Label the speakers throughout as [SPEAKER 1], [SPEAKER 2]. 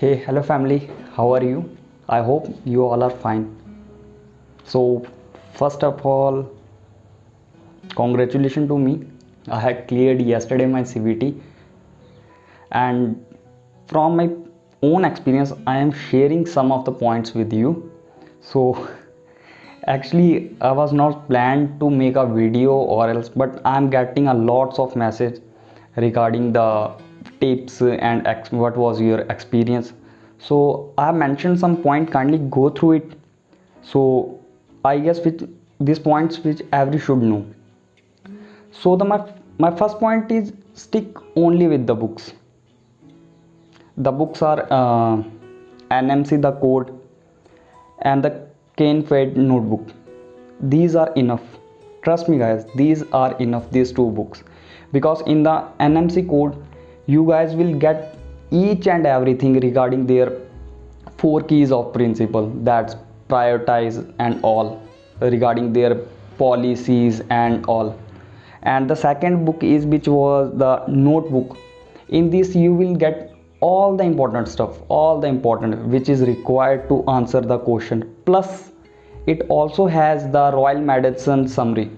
[SPEAKER 1] Hey, hello family, how are you? I hope you all are fine. So, first of all, congratulations to me. I had cleared yesterday my CVT, and from my own experience, I am sharing some of the points with you. So, actually, I was not planned to make a video or else, but I am getting a lots of message regarding the tips and what was your experience. So I have mentioned some point, kindly go through it. So I guess which these points which every should know. So my first point is stick only with the books. The books are NMC the code and the Cane Fed notebook. These are enough. Trust me guys, these are enough, these two books, because in the NMC code you guys will get each and everything regarding their four keys of principle, that's prioritize and all, regarding their policies and all. And the second book is which was the notebook. In this you will get all the important stuff, all the important which is required to answer the question, plus it also has the Royal Medicine summary,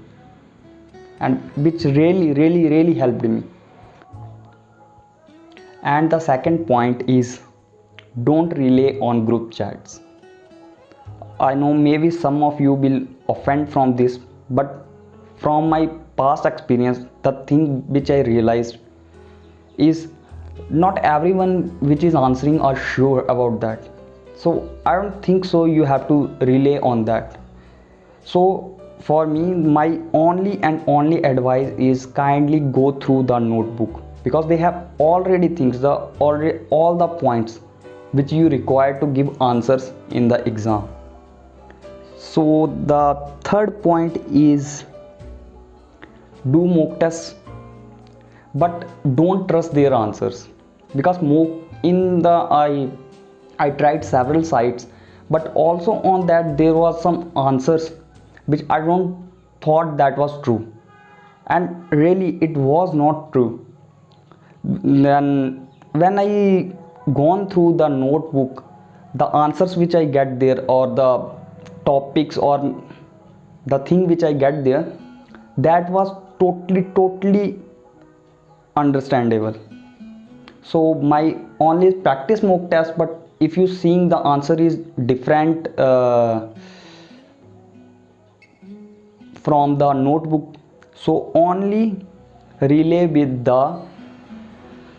[SPEAKER 1] and which really helped me. And the second point is don't rely on group chats. I know maybe some of you will offend from this, but from my past experience, the thing which I realized is not everyone which is answering are sure about that. So I don't think so you have to rely on that. So for me, my only advice is kindly go through the notebook, because they have already things, the already all the points which you require to give answers in the exam. So the third point is do mock tests, but don't trust their answers, because mock in the I tried several sites, but also on that there was some answers which I don't thought that was true, and really it was not true. Then when I gone through the notebook, the answers which I get there, or the topics or the thing which I get there, that was totally understandable. So my only practice mock test, but if you seeing the answer is different from the notebook, so only relay with the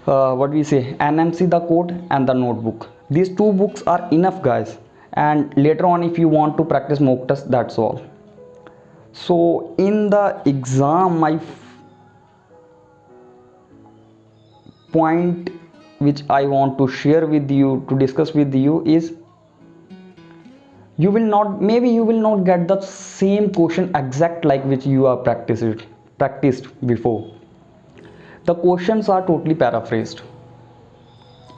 [SPEAKER 1] what we say NMC the code and the notebook. These two books are enough guys, and later on if you want to practice mock test, that's all. So in the exam, my point which I want to share with you, to discuss with you, is you will not, maybe you will not get the same question exact like which you are practiced before. The questions are totally paraphrased,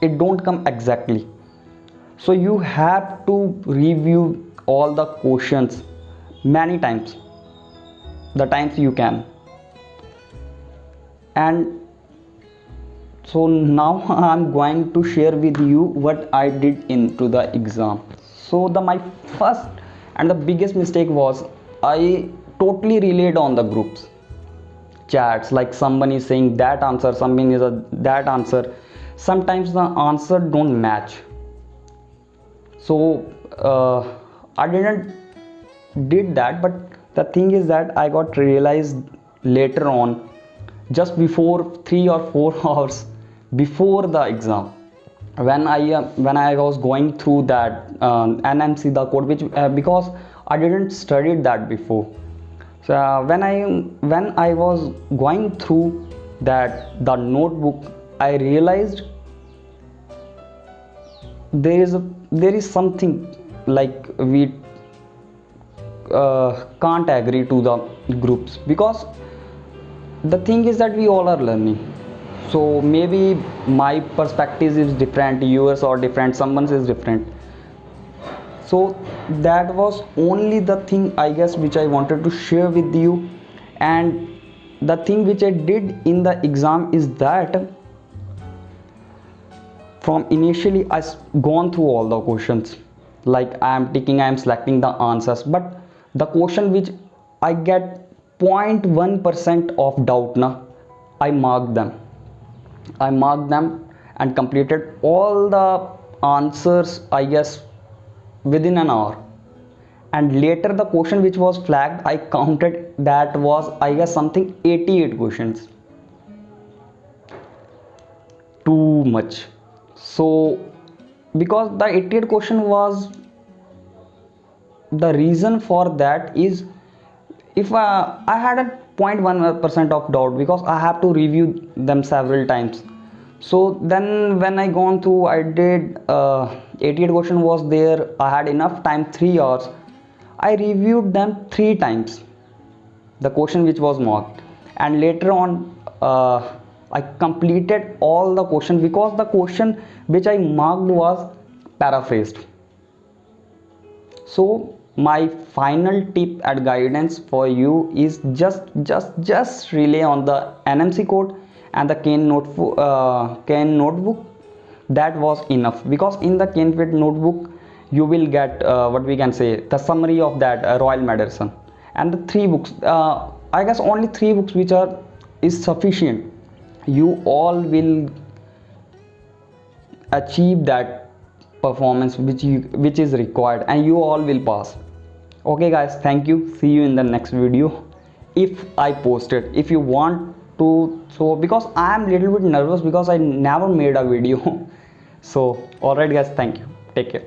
[SPEAKER 1] it don't come exactly. So you have to review all the questions many times, the times you can. And so now I'm going to share with you what I did into the exam. So my first and the biggest mistake was I totally relied on the groups chats, like someone is saying that answer, someone is that answer, sometimes the answer don't match. So I didn't did that, but the thing is that I got realized later on, just before 3 or 4 hours before the exam, when I was going through that NMC the code, which because I didn't studied that before. So when I was going through that the notebook, I realized there is something like we can't agree to the groups, because the thing is that we all are learning. So maybe my perspective is different, yours or different, someone's is different. So that was only the thing I guess which I wanted to share with you. And the thing which I did in the exam is that from initially gone through all the questions, like I am ticking, I am selecting the answers, but the question which I get 0.1% of doubt na, I marked them and completed all the answers, I guess within an hour. And later the question which was flagged, I counted, that was I guess something 88 questions. Too much. So because the 88 question was, the reason for that is, if I had a 0.1% of doubt, because I have to review them several times. So then when I gone through, I did 88 question was there, I had enough time, 3 hours, I reviewed them 3 times, the question which was marked, and later on I completed all the question, because the question which I marked was paraphrased. So my final tip and guidance for you is just rely on the NMC code and the Kane notebook. That was enough, because in the Kane notebook you will get what we can say, the summary of that Royal Medicine, and the 3 books, I guess only 3 books which is sufficient. You all will achieve that performance which is required, and you all will pass. Okay guys, thank you, see you in the next video if I post it. If you want to, so because I am little bit nervous because I never made a video. So alright guys, thank you, take care.